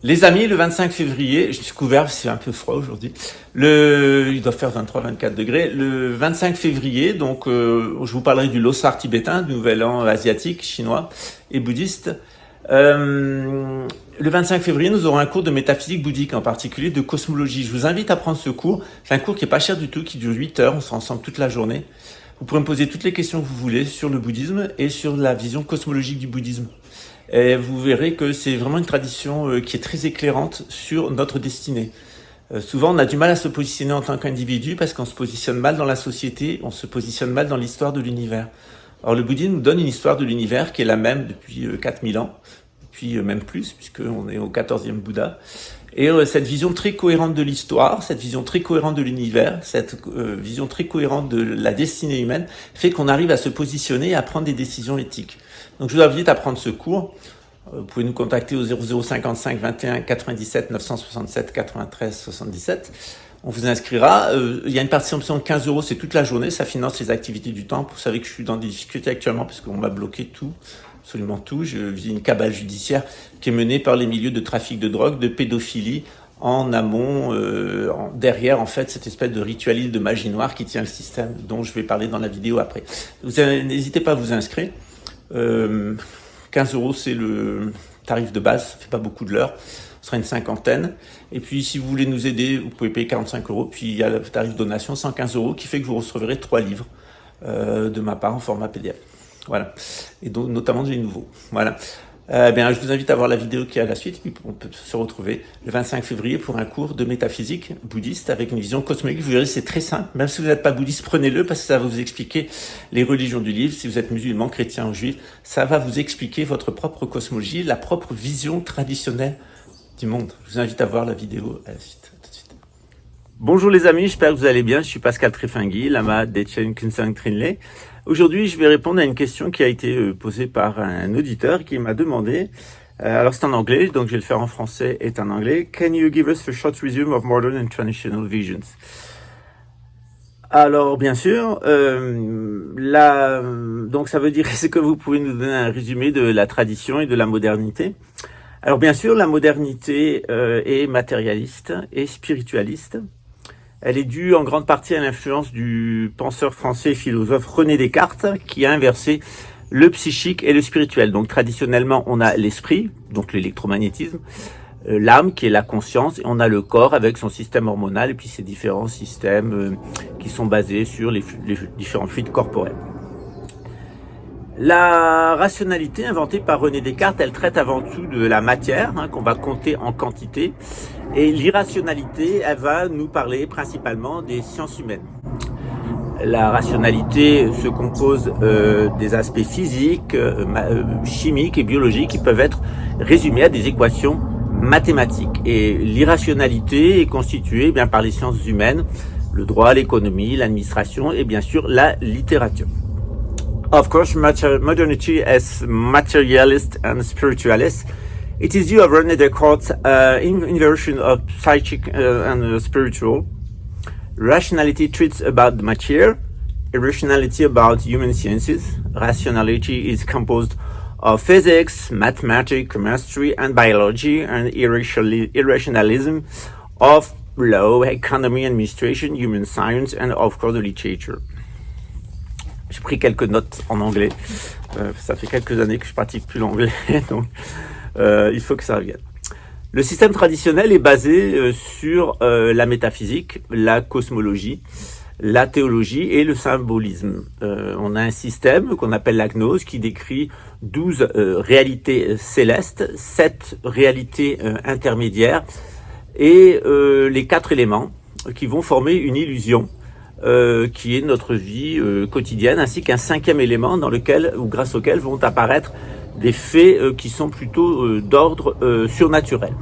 Les amis, le 25 février, je suis couvert, c'est un peu froid aujourd'hui. Il doit faire 23-24 degrés. Le 25 février, donc, je vous parlerai du Losar tibétain, du Nouvel An asiatique, chinois et bouddhiste. Le 25 février, nous aurons un cours de métaphysique bouddhique, en particulier de cosmologie. Je vous invite à prendre ce cours. C'est un cours qui est pas cher du tout, qui dure 8 heures. On sera ensemble toute la journée. Vous pourrez me poser toutes les questions que vous voulez sur le bouddhisme et sur la vision cosmologique du bouddhisme. Et vous verrez que c'est vraiment une tradition qui est très éclairante sur notre destinée. Souvent, on a du mal à se positionner en tant qu'individu parce qu'on se positionne mal dans la société, on se positionne mal dans l'histoire de l'univers. Alors le bouddhisme nous donne une histoire de l'univers qui est la même depuis 4000 ans, puis même plus, puisqu'on est au 14e Bouddha. Et cette vision très cohérente de l'histoire, cette vision très cohérente de l'univers, cette vision très cohérente de la destinée humaine, fait qu'on arrive à se positionner et à prendre des décisions éthiques. Donc je vous invite à prendre ce cours. Vous pouvez nous contacter au 0055 21 97 967 93 77. On vous inscrira. Il y a une participation de 15 €, c'est toute la journée, ça finance les activités du temple. Vous savez que je suis dans des difficultés actuellement parce qu'on m'a bloqué tout. Absolument tout. Je vis une cabale judiciaire qui est menée par les milieux de trafic de drogue, de pédophilie, en amont, derrière en fait cette espèce de ritualisme de magie noire qui tient le système, dont je vais parler dans la vidéo après. N'hésitez pas à vous inscrire. 15 € c'est le tarif de base, ça fait pas beaucoup de l'heure, ce sera une cinquantaine. Et puis si vous voulez nous aider, vous pouvez payer 45 €. Puis il y a le tarif donation, 115 € qui fait que vous recevrez 3 livres de ma part en format PDF. Voilà. Et donc, notamment des nouveaux. Voilà. Bien, je vous invite à voir la vidéo qui est à la suite, puis on peut se retrouver le 25 février pour un cours de métaphysique bouddhiste avec une vision cosmologique. Vous verrez, c'est très simple. Même si vous n'êtes pas bouddhiste, prenez-le parce que ça va vous expliquer les religions du livre. Si vous êtes musulman, chrétien ou juif, ça va vous expliquer votre propre cosmologie, la propre vision traditionnelle du monde. Je vous invite à voir la vidéo à la suite. Tout de suite. Bonjour les amis, j'espère que vous allez bien. Je suis Pascal Trefingui, lama d'Echen Kunsang Trinley. Aujourd'hui, je vais répondre à une question qui a été posée par un auditeur qui m'a demandé, alors c'est en anglais, donc je vais le faire en français et en anglais. Can you give us a short resume of modern and traditional visions? Alors, bien sûr, donc ça veut dire, est-ce que vous pouvez nous donner un résumé de la tradition et de la modernité? Alors, bien sûr, la modernité est matérialiste et spiritualiste. Elle est due en grande partie à l'influence du penseur français et philosophe René Descartes, qui a inversé le psychique et le spirituel. Donc traditionnellement, on a l'esprit, donc l'électromagnétisme, l'âme qui est la conscience, et on a le corps avec son système hormonal et puis ces différents systèmes qui sont basés sur les différents fluides corporels. La rationalité inventée par René Descartes, elle traite avant tout de la matière, qu'on va compter en quantité, et l'irrationalité, elle va nous parler principalement des sciences humaines. La rationalité se compose des aspects physiques, chimiques et biologiques qui peuvent être résumés à des équations mathématiques. Et l'irrationalité est constituée bien par les sciences humaines, le droit, l'économie, l'administration et bien sûr la littérature. Of course, modernity is materialist and spiritualist. It is due of René Descartes' inversion of psychic and spiritual. Rationality treats about the material, irrationality about human sciences. Rationality is composed of physics, mathematics, chemistry, and biology, and irrationalism of law, economy, administration, human science, and of course the literature. J'ai pris quelques notes en anglais. Ça fait quelques années que je pratique plus l'anglais, donc il faut que ça revienne. Le système traditionnel est basé sur la métaphysique, la cosmologie, la théologie et le symbolisme. On a un système qu'on appelle la gnose qui décrit 12 réalités célestes, 7 réalités intermédiaires et les 4 éléments qui vont former une illusion qui est notre vie quotidienne, ainsi qu'un 5e élément dans lequel ou grâce auquel vont apparaître des faits qui sont plutôt d'ordre surnaturel.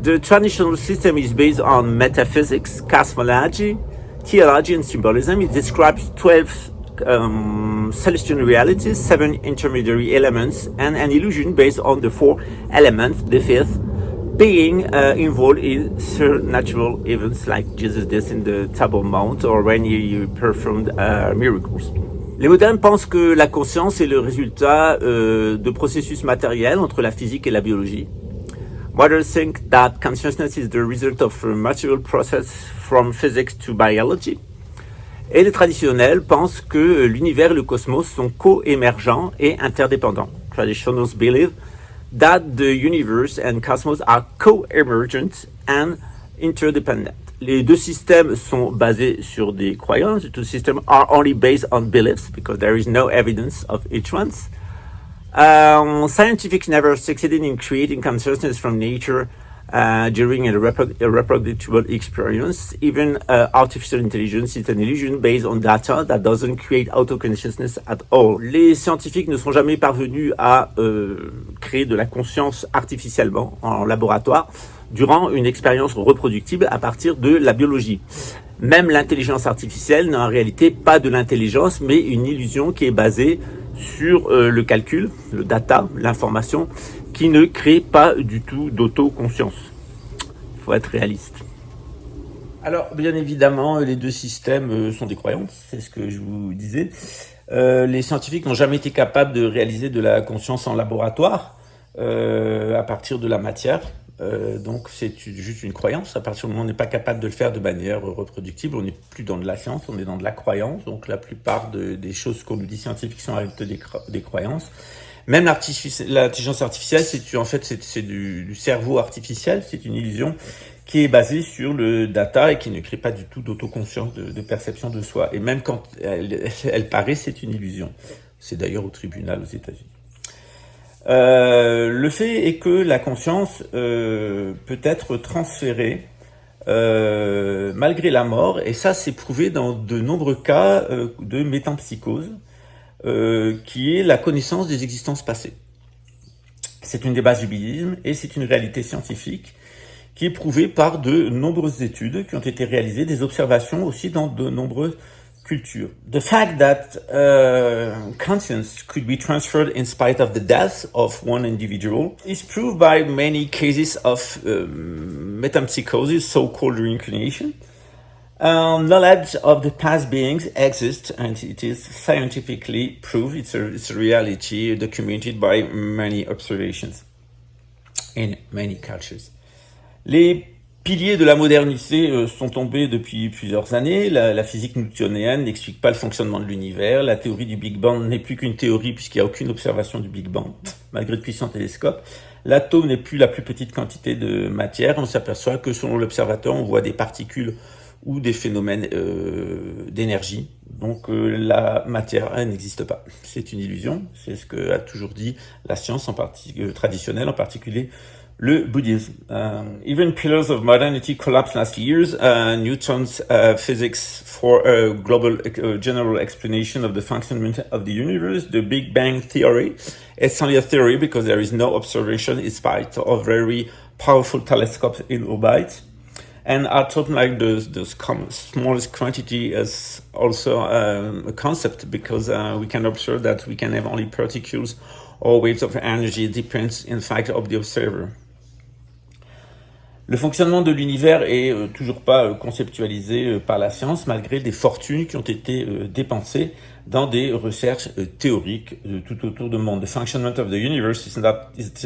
The traditional system is based on metaphysics, cosmology, theology, and symbolism. It describes 12 celestial realities, 7 intermediary elements, and an illusion based on the 4 elements, the fifth being involved in supernatural events like Jesus did in the Table Mount or when he performed miracles. Les modernes pensent que la conscience est le résultat de processus matériels entre la physique et la biologie. Moderns think that consciousness is the result of a material process from physics to biology. Et les traditionnels pensent que l'univers et le cosmos sont co-émergents et interdépendants. Traditionals believe that the universe and cosmos are co-emergent and interdependent. Les deux systèmes sont basés sur des croyances. The two systems are only based on beliefs because there is no evidence of each one. Scientifics never succeeded in creating consciousness from nature during a reproducible experience. Even artificial intelligence is an illusion based on data that doesn't create auto-consciousness at all. Les scientifiques ne sont jamais parvenus à créer de la conscience artificiellement en laboratoire durant une expérience reproductible à partir de la biologie. Même l'intelligence artificielle n'est en réalité pas de l'intelligence, mais une illusion qui est basée sur le calcul, le data, l'information, qui ne crée pas du tout d'autoconscience. Il faut être réaliste. Alors, bien évidemment, les deux systèmes sont des croyances, c'est ce que je vous disais. Les scientifiques n'ont jamais été capables de réaliser de la conscience en laboratoire à partir de la matière. Donc c'est juste une croyance. À partir du moment où on n'est pas capable de le faire de manière reproductible, on n'est plus dans de la science, on est dans de la croyance. Donc la plupart des choses qu'on nous dit scientifiques sont en réalité des croyances. Même l'intelligence artificielle, c'est du cerveau artificiel, c'est une illusion qui est basée sur le data et qui ne crée pas du tout d'autoconscience, de perception de soi. Et même quand elle paraît, c'est une illusion. C'est d'ailleurs au tribunal aux États-Unis. Le fait est que la conscience peut être transférée malgré la mort, et ça c'est prouvé dans de nombreux cas de métempsychose, qui est la connaissance des existences passées. C'est une des bases du bouddhisme et c'est une réalité scientifique qui est prouvée par de nombreuses études qui ont été réalisées, des observations aussi dans de nombreuses culture. The fact that conscience could be transferred in spite of the death of one individual is proved by many cases of metempsychosis, so-called reincarnation. Knowledge of the past beings exists and it is scientifically proved. It's a reality documented by many observations in many cultures. Les piliers de la modernité sont tombés depuis plusieurs années. La physique newtonienne n'explique pas le fonctionnement de l'univers. La théorie du Big Bang n'est plus qu'une théorie puisqu'il n'y a aucune observation du Big Bang, malgré de puissants télescopes. L'atome n'est plus la plus petite quantité de matière. On s'aperçoit que selon l'observateur, on voit des particules ou des phénomènes d'énergie. Donc la matière n'existe pas. C'est une illusion. C'est ce que a toujours dit la science traditionnelle, en particulier le bouddhisme. Even pillars of modernity collapsed last years. Newton's physics for a global general explanation of the functionment of the universe, the Big Bang theory. It's only a theory because there is no observation in spite of very powerful telescopes in orbit. And atom, like the smallest quantity, is also a concept because we can observe that we can have only particles or waves of energy. It depends, in fact, of the observer. Le fonctionnement de l'univers est toujours pas conceptualisé par la science, malgré des fortunes qui ont été dépensées dans des recherches théoriques tout autour du monde. The functionment of the universe is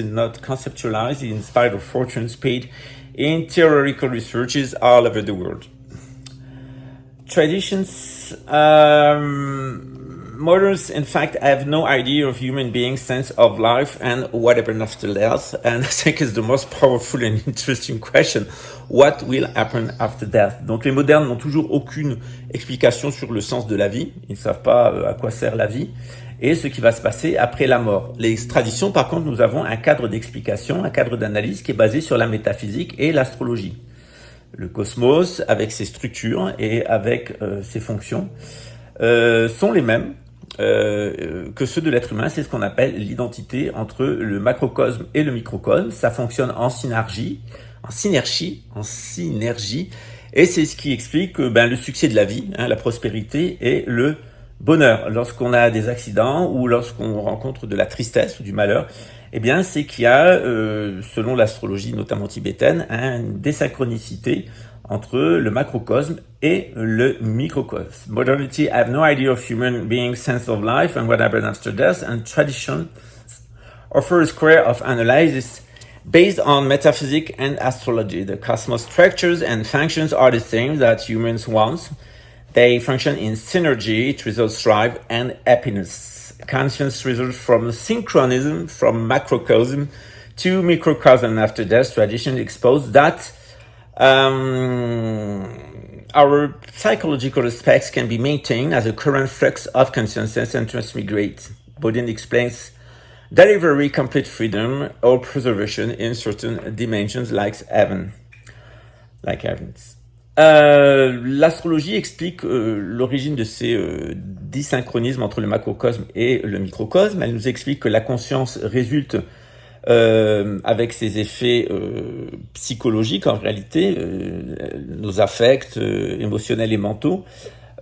not conceptualized in spite of fortunes paid in theoretical researches all over the world. Traditions, moderns, in fact, have no idea of human beings' sense of life and whatever after death. And I think it's the most powerful and interesting question. What will happen after death? Donc les modernes n'ont toujours aucune explication sur le sens de la vie. Ils ne savent pas à quoi sert la vie et ce qui va se passer après la mort. Les traditions, par contre, nous avons un cadre d'explication, un cadre d'analyse qui est basé sur la métaphysique et l'astrologie. Le cosmos, avec ses structures et avec ses fonctions, sont les mêmes que ceux de l'être humain. C'est ce qu'on appelle l'identité entre le macrocosme et le microcosme. Ça fonctionne en synergie, et c'est ce qui explique le succès de la vie, la prospérité et le bonheur. Lorsqu'on a des accidents ou lorsqu'on rencontre de la tristesse ou du malheur, eh bien, c'est qu'il y a, selon l'astrologie notamment tibétaine, une désynchronicité entre le macrocosme et le microcosme. Modernity have no idea of human being's sense of life and what happened after death, and tradition offer a square of analysis based on metaphysics and astrology. The cosmos structures and functions are the same that humans want. They function in synergy, it results strife and happiness. Conscience results from synchronism, from macrocosm to microcosm. After death, tradition exposed that our psychological aspects can be maintained as a current flux of consciousness and transmigrate. Bodin explains that a very complete freedom or preservation in certain dimensions like heavens. L'astrologie explique l'origine de ces dysynchronismes entre le macrocosme et le microcosme. Elle nous explique que la conscience résulte avec ses effets psychologiques en réalité, nos affects émotionnels et mentaux,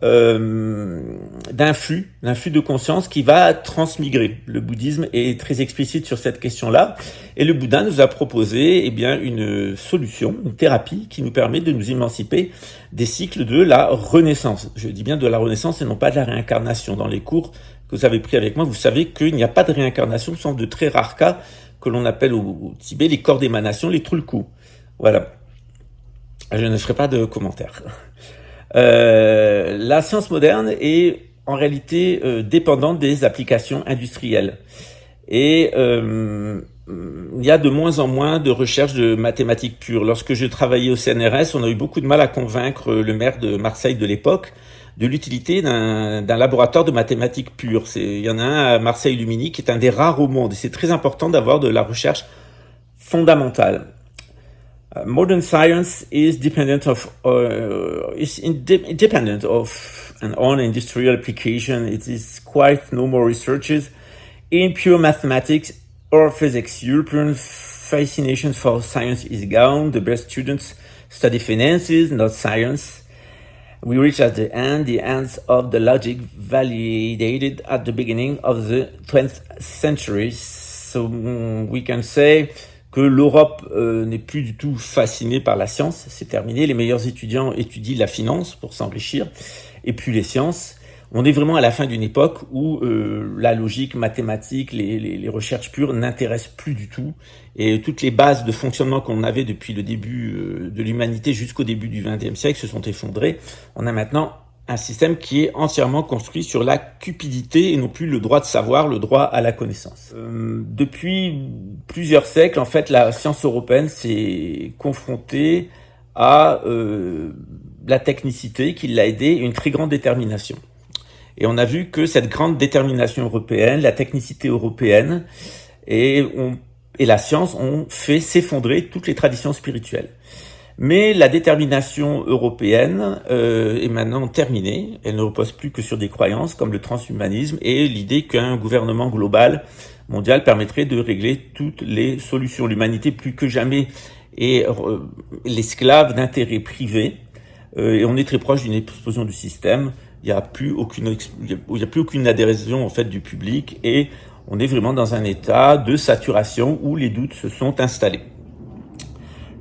d'un flux de conscience qui va transmigrer. Le bouddhisme est très explicite sur cette question-là, et le Bouddha nous a proposé une solution, une thérapie qui nous permet de nous émanciper des cycles de la renaissance. Je dis bien de la renaissance et non pas de la réincarnation. Dans les cours que vous avez pris avec moi, vous savez qu'il n'y a pas de réincarnation, ce sont de très rares cas que l'on appelle au Tibet les corps d'émanation, les trulku. Voilà. Je ne ferai pas de commentaires. La science moderne est en réalité dépendante des applications industrielles. Et il y a de moins en moins de recherche de mathématiques pures. Lorsque je travaillais au CNRS, on a eu beaucoup de mal à convaincre le maire de Marseille de l'époque de l'utilité d'un laboratoire de mathématiques pures. Il y en a un à Marseille-Lumini qui est un des rares au monde. Et c'est très important d'avoir de la recherche fondamentale. Modern science is independent of an own industrial application. It is quite no more researches in pure mathematics or physics. European fascination for science is gone. The best students study finances, not science. We reach at the ends of the logic validated at the beginning of the 20th century. So we can say que l'Europe n'est plus du tout fascinée par la science, c'est terminé. Les meilleurs étudiants étudient la finance pour s'enrichir, et puis les sciences. On est vraiment à la fin d'une époque où la logique mathématique, les recherches pures n'intéressent plus du tout. Et toutes les bases de fonctionnement qu'on avait depuis le début de l'humanité jusqu'au début du XXe siècle se sont effondrées. On a maintenant un système qui est entièrement construit sur la cupidité et non plus le droit de savoir, le droit à la connaissance. Depuis plusieurs siècles, en fait, la science européenne s'est confrontée à la technicité qui l'a aidée, une très grande détermination. Et on a vu que cette grande détermination européenne, la technicité européenne et la science ont fait s'effondrer toutes les traditions spirituelles. Mais la détermination européenne est maintenant terminée. Elle ne repose plus que sur des croyances comme le transhumanisme et l'idée qu'un gouvernement global mondial permettrait de régler toutes les solutions. L'humanité plus que jamais est l'esclave d'intérêts privés et on est très proche d'une explosion du système. Il n'y a plus aucune adhésion en fait du public et on est vraiment dans un état de saturation où les doutes se sont installés.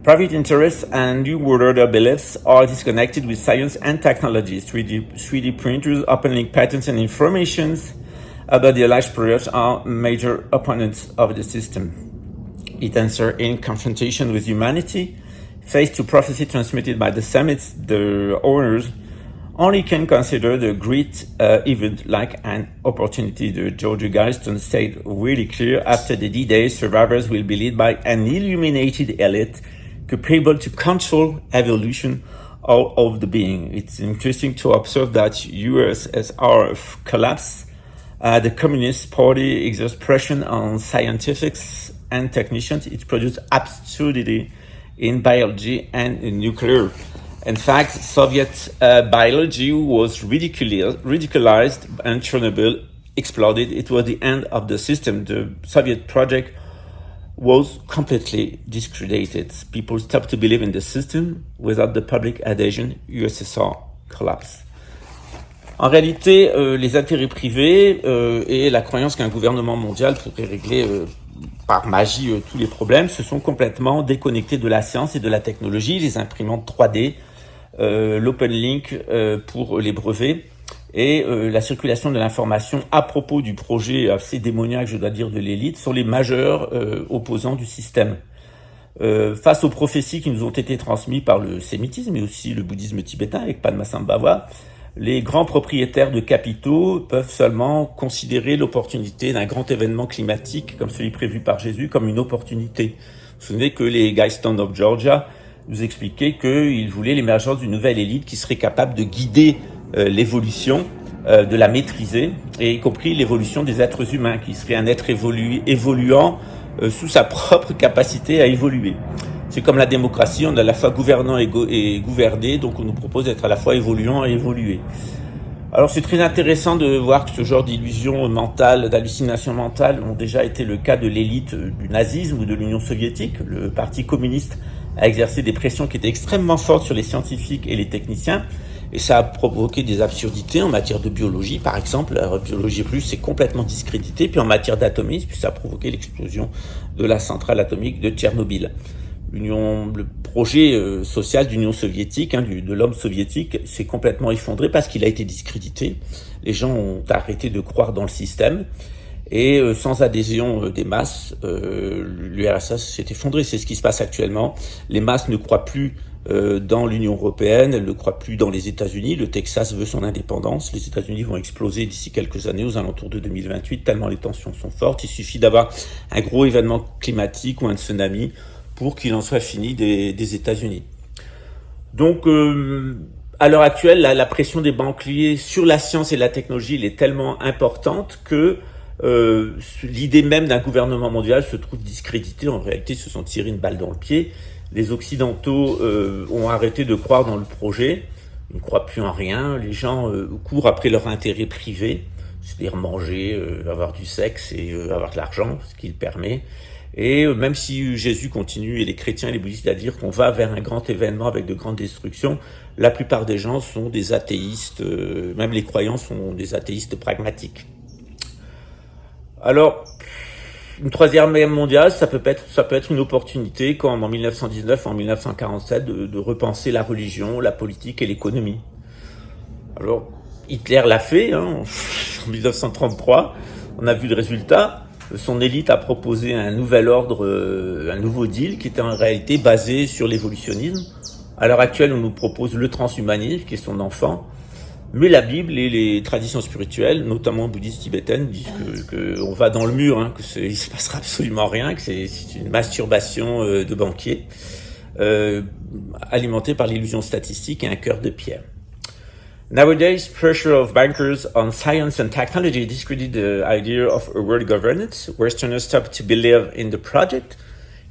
Private interests and New World Order beliefs are disconnected with science and technology. 3D printers, open link patents and informations about the alleged products are major opponents of the system. It answers in confrontation with humanity. Faced to prophecy transmitted by the summits, the owners only can consider the great event like an opportunity. The George Galston said really clear, after the D-Day, survivors will be led by an illuminated elite capable to control evolution of the being. It's interesting to observe that USSR collapse. The Communist Party exerts pressure on scientists and technicians. It produced absurdity in biology and in nuclear. In fact, Soviet biology was ridiculized and Chernobyl exploded. It was the end of the system. The Soviet project was completely discredited. People stopped to believe in the system. Without the public adhesion, USSR collapsed. En réalité, les intérêts privés et la croyance qu'un gouvernement mondial pourrait régler par magie tous les problèmes se sont complètement déconnectés de la science et de la technologie, les imprimantes 3D, l'open link pour les brevets et la circulation de l'information à propos du projet assez démoniaque, je dois dire, de l'élite, sont les majeurs opposants du système. Face aux prophéties qui nous ont été transmises par le sémitisme et aussi le bouddhisme tibétain avec Padmasambhava, les grands propriétaires de capitaux peuvent seulement considérer l'opportunité d'un grand événement climatique comme celui prévu par Jésus comme une opportunité. Vous vous souvenez que les Guyston of Georgia nous expliquaient qu'ils voulaient l'émergence d'une nouvelle élite qui serait capable de guider l'évolution, de la maîtriser, et y compris l'évolution des êtres humains, qui serait un être évoluant sous sa propre capacité à évoluer. C'est comme la démocratie, on est à la fois gouvernant et gouverné, donc on nous propose d'être à la fois évoluant et évolué. Alors c'est très intéressant de voir que ce genre d'illusions mentales, d'hallucinations mentales ont déjà été le cas de l'élite du nazisme ou de l'Union soviétique. Le parti communiste a exercé des pressions qui étaient extrêmement fortes sur les scientifiques et les techniciens, et ça a provoqué des absurdités en matière de biologie. Par exemple, la biologie russe est complètement discréditée, puis en matière d'atomisme, puis ça a provoqué l'explosion de la centrale atomique de Tchernobyl. Le projet social d'Union soviétique, de l'homme soviétique, s'est complètement effondré parce qu'il a été discrédité. Les gens ont arrêté de croire dans le système et sans adhésion des masses, l'URSS s'est effondré. C'est ce qui se passe actuellement. Les masses ne croient plus dans l'Union européenne, elles ne croient plus dans les États-Unis. Le Texas veut son indépendance. Les États-Unis vont exploser d'ici quelques années, aux alentours de 2028, tellement les tensions sont fortes. Il suffit d'avoir un gros événement climatique ou un tsunami pour qu'il en soit fini des États-Unis. Donc, à l'heure actuelle, la pression des banquiers sur la science et la technologie elle est tellement importante que l'idée même d'un gouvernement mondial se trouve discréditée. En réalité, ils se sont tirés une balle dans le pied. Les Occidentaux ont arrêté de croire dans le projet. Ils ne croient plus en rien. Les gens courent après leur intérêt privé, c'est-à-dire manger, avoir du sexe et avoir de l'argent, ce qui le permet. Et même si Jésus continue, et les chrétiens et les bouddhistes, à dire qu'on va vers un grand événement avec de grandes destructions, la plupart des gens sont des athéistes, même les croyants sont des athéistes pragmatiques. Alors, une troisième guerre mondiale, ça peut être une opportunité, comme en 1919, en 1947, de repenser la religion, la politique et l'économie. Alors, Hitler l'a fait, en 1933, on a vu le résultat. Son élite a proposé un nouvel ordre, un nouveau deal qui était en réalité basé sur l'évolutionnisme. À l'heure actuelle, on nous propose le transhumanisme, qui est son enfant. Mais la Bible et les traditions spirituelles, notamment bouddhistes tibétaines, disent que on va dans le mur, il se passera absolument rien, que c'est une masturbation de banquiers, alimentée par l'illusion statistique et un cœur de pierre. Nowadays, pressure of bankers on science and technology discredit the idea of a world governance. Westerners stop to believe in the project.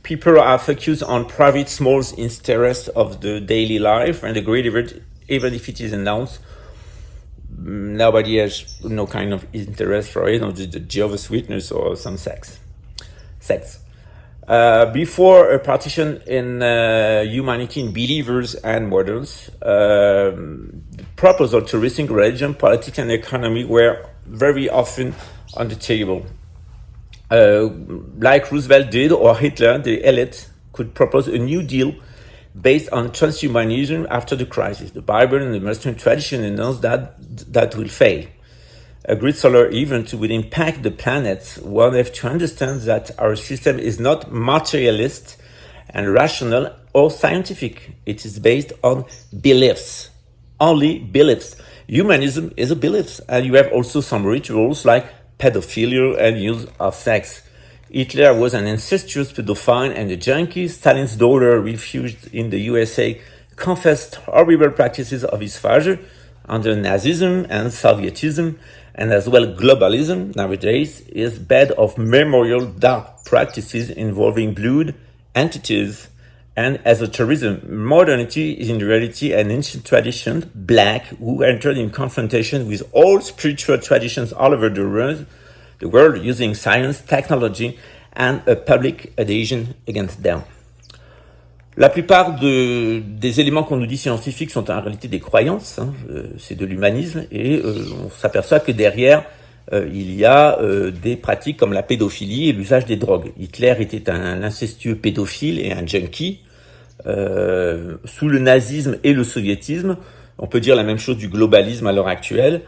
People are focused on private small interests of the daily life and the great event, even if it is announced. Nobody has no kind of interest for it, or the Jehovah's Witness or some sects. Before a partition in humanity in believers and models, the proposal to rethink religion, politics, and economy were very often on the table. Like Roosevelt did or Hitler, the elite could propose a new deal based on transhumanism after the crisis. The Bible and the Western tradition announce that will fail. A great solar event will impact the planet. One has to understand that our system is not materialist and rational or scientific. It is based on beliefs, only beliefs. Humanism is a belief, and you have also some rituals like pedophilia and use of sex. Hitler was an incestuous pedophile and a junkie. Stalin's daughter, refugeed in the USA, confessed horrible practices of his father under Nazism and Sovietism, and as well globalism nowadays is bed of memorial dark practices involving blood, entities, and esotericism. Modernity is in reality an ancient tradition, black, who entered in confrontation with all spiritual traditions all over the world using science, technology, and a public adhesion against them. La plupart des éléments qu'on nous dit scientifiques sont en réalité des croyances, c'est de l'humanisme, et on s'aperçoit que derrière, il y a des pratiques comme la pédophilie et l'usage des drogues. Hitler était un incestueux pédophile et un junkie. Sous le nazisme et le soviétisme, on peut dire la même chose du globalisme à l'heure actuelle.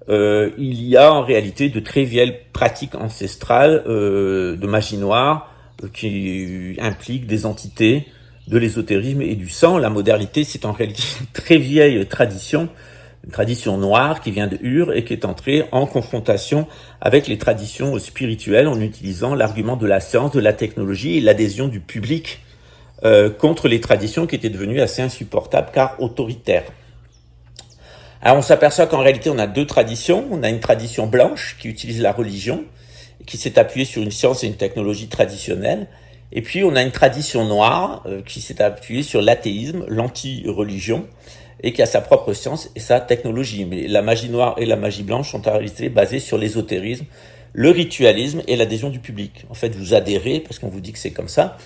Il y a en réalité de très vieilles pratiques ancestrales de magie noire qui impliquent des entités, de l'ésotérisme et du sang. La modernité, c'est en réalité une très vieille tradition, une tradition noire qui vient de Ur et qui est entrée en confrontation avec les traditions spirituelles en utilisant l'argument de la science, de la technologie et l'adhésion du public contre les traditions qui étaient devenues assez insupportables car autoritaires. Alors on s'aperçoit qu'en réalité on a deux traditions. On a une tradition blanche qui utilise la religion, qui s'est appuyée sur une science et une technologie traditionnelle. Et puis on a une tradition noire qui s'est appuyée sur l'athéisme, l'anti-religion, et qui a sa propre science et sa technologie. Mais la magie noire et la magie blanche sont en réalité basées sur l'ésotérisme, le ritualisme et l'adhésion du public. En fait, vous adhérez parce qu'on vous dit que c'est comme ça.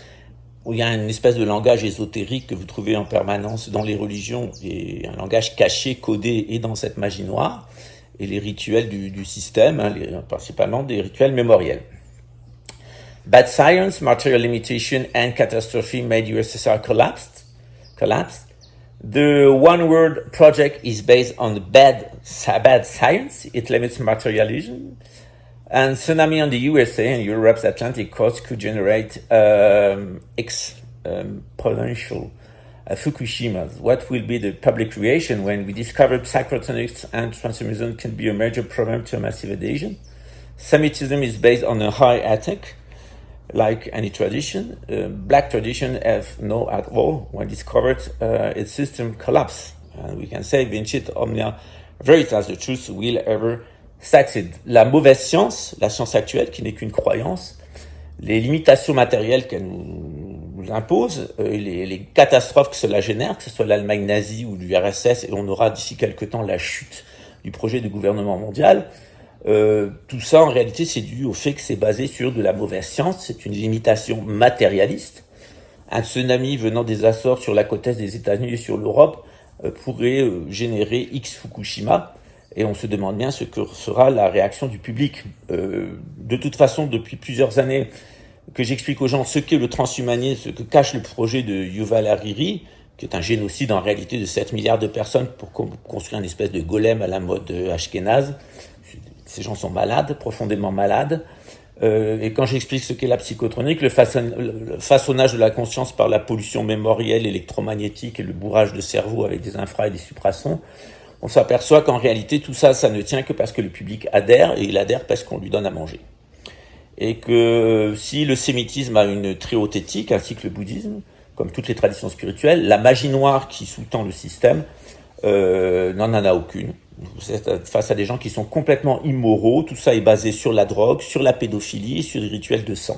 Il y a une espèce de langage ésotérique que vous trouvez en permanence dans les religions, et un langage caché, codé, et dans cette magie noire, et les rituels du système, principalement des rituels mémoriels. Bad science, material limitation, and catastrophe made USSR collapse. The one-word project is based on bad science. It limits materialism. And tsunami on the USA and Europe's Atlantic coast could generate exponential Fukushimas. What will be the public reaction when we discover psychotronics and transhumanism can be a major problem to a massive adhesion? Semitism is based on a high ethic, like any tradition. Black tradition have no at all. When discovered, its system collapse. And we can say, vincit omnia veritas, the truth will ever succeed. La mauvaise science, la science actuelle, qui n'est qu'une croyance, les limitations matérielles qu'elle nous impose, les catastrophes que cela génère, que ce soit l'Allemagne nazie ou l'URSS, et on aura d'ici quelque temps la chute du projet de gouvernement mondial, tout ça en réalité c'est dû au fait que c'est basé sur de la mauvaise science, c'est une limitation matérialiste. Un tsunami venant des Açores sur la côte est des États-Unis et sur l'Europe pourrait générer X Fukushima, et on se demande bien ce que sera la réaction du public. De toute façon, depuis plusieurs années que j'explique aux gens ce qu'est le transhumanisme, ce que cache le projet de Yuval Hariri, qui est un génocide en réalité de 7 milliards de personnes pour construire une espèce de golem à la mode ashkénaze. Ces gens sont malades, profondément malades. Et quand j'explique ce qu'est la psychotronique, le façonnage de la conscience par la pollution mémorielle, électromagnétique et le bourrage de cerveau avec des infra et des suprasons, on s'aperçoit qu'en réalité tout ça, ça ne tient que parce que le public adhère, et il adhère parce qu'on lui donne à manger. Et que si le sémitisme a une très haute éthique, ainsi que le bouddhisme, comme toutes les traditions spirituelles, la magie noire qui sous-tend le système n'en a aucune. Vous êtes face à des gens qui sont complètement immoraux, tout ça est basé sur la drogue, sur la pédophilie et sur les rituels de sang.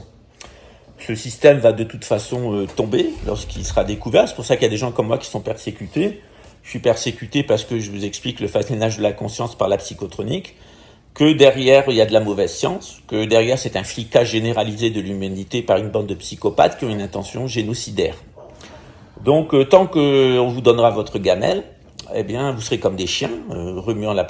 Ce système va de toute façon tomber lorsqu'il sera découvert, c'est pour ça qu'il y a des gens comme moi qui sont persécutés. Je suis persécuté parce que je vous explique le façonnage de la conscience par la psychotronique, que derrière il y a de la mauvaise science, que derrière c'est un flicage généralisé de l'humanité par une bande de psychopathes qui ont une intention génocidaire. Donc tant qu'on vous donnera votre gamelle, eh bien vous serez comme des chiens, remuant la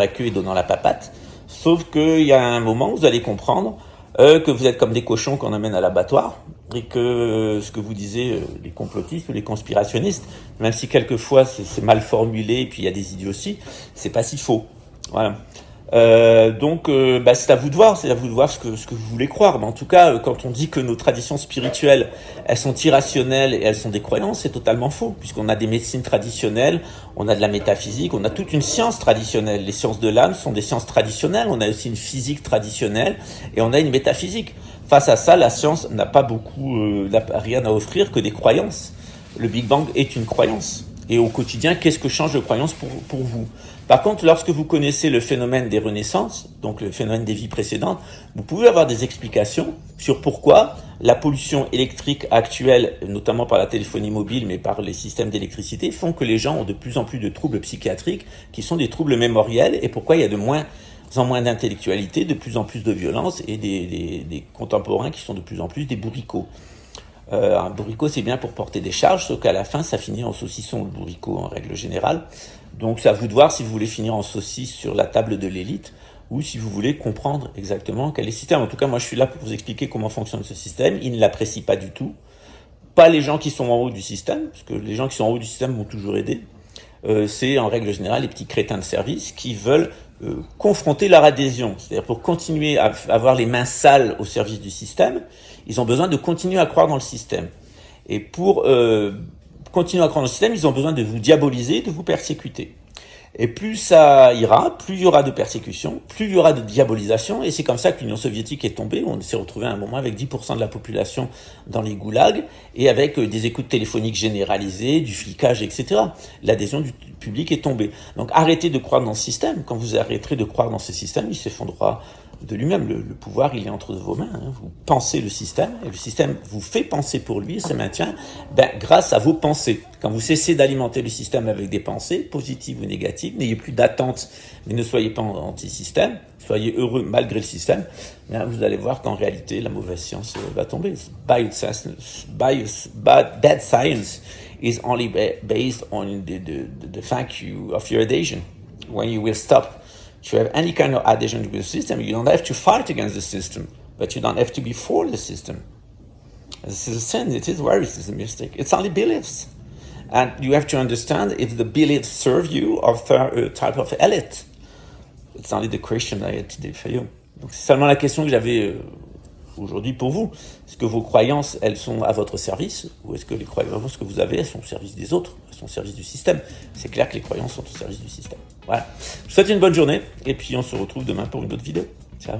queue et donnant la papate, sauf qu'il y a un moment où vous allez comprendre que vous êtes comme des cochons qu'on amène à l'abattoir, et que ce que vous disiez, les complotistes ou les conspirationnistes, même si quelquefois c'est mal formulé et puis il y a des idioties, c'est pas si faux. Voilà. Donc c'est à vous de voir, ce que vous voulez croire. Mais en tout cas, quand on dit que nos traditions spirituelles, elles sont irrationnelles et elles sont des croyances, c'est totalement faux, puisqu'on a des médecines traditionnelles, on a de la métaphysique, on a toute une science traditionnelle. Les sciences de l'âme sont des sciences traditionnelles, on a aussi une physique traditionnelle et on a une métaphysique. Face à ça, la science n'a pas rien à offrir que des croyances. Le Big Bang est une croyance. Et au quotidien, qu'est-ce que change de croyance pour vous? Par contre, lorsque vous connaissez le phénomène des renaissances, donc le phénomène des vies précédentes, vous pouvez avoir des explications sur pourquoi la pollution électrique actuelle, notamment par la téléphonie mobile, mais par les systèmes d'électricité, font que les gens ont de plus en plus de troubles psychiatriques qui sont des troubles mémoriels, et pourquoi il y a de moins en moins d'intellectualité, de plus en plus de violence, et des contemporains qui sont de plus en plus des bourricots. Un bourricot, c'est bien pour porter des charges, sauf qu'à la fin, ça finit en saucisson, le bourricot, en règle générale. Donc, c'est à vous de voir si vous voulez finir en saucisse sur la table de l'élite ou si vous voulez comprendre exactement quel est le système. En tout cas, moi, je suis là pour vous expliquer comment fonctionne ce système. Il ne l'apprécie pas du tout. Pas les gens qui sont en haut du système, parce que les gens qui sont en haut du système vont toujours aider. C'est en règle générale les petits crétins de service qui veulent confronter leur adhésion. C'est-à-dire pour continuer à avoir les mains sales au service du système, ils ont besoin de continuer à croire dans le système. Et pour continuer à croire dans le système, ils ont besoin de vous diaboliser, de vous persécuter. Et plus ça ira, plus il y aura de persécutions, plus il y aura de diabolisation, et c'est comme ça que l'Union soviétique est tombée. On s'est retrouvé à un moment avec 10% de la population dans les goulags, et avec des écoutes téléphoniques généralisées, du flicage, etc. L'adhésion du public est tombée. Donc arrêtez de croire dans ce système. Quand vous arrêterez de croire dans ce système, il s'effondrera de lui-même. Le pouvoir, il est entre vos mains. Vous pensez le système, et le système vous fait penser pour lui, et se maintient grâce à vos pensées. Quand vous cessez d'alimenter le système avec des pensées, positives ou négatives, n'ayez plus d'attente, mais ne soyez pas anti-système, soyez heureux malgré le système, vous allez voir qu'en réalité, la mauvaise science va tomber. Bad science is only based on the fact of your adhesion. When you will stop to have any kind of adhesion to the system, you don't have to fight against the system, but you don't have to be for the system. This is a sin. It is very pessimistic. It's only beliefs. And you have to understand if the beliefs serve you or a type of elite. It's only the question I had today for you. Donc c'est seulement la question que j'avais aujourd'hui pour vous. Est-ce que vos croyances, elles sont à votre service, ou est-ce que les croyances que vous avez, elles sont au service des autres, elles sont au service du système? C'est clair que les croyances sont au service du système. Voilà. Je vous souhaite une bonne journée, et puis on se retrouve demain pour une autre vidéo. Ciao.